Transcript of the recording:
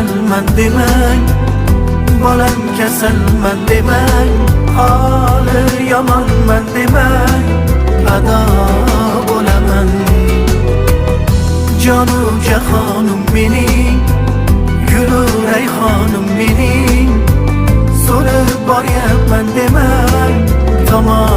go'zalman demang, bolam kasalman demang, holi yomonman demang, ado bo'laman. Jonu jahonim mening, gulu rayhonim mening, so'rib boryapman demang, tomon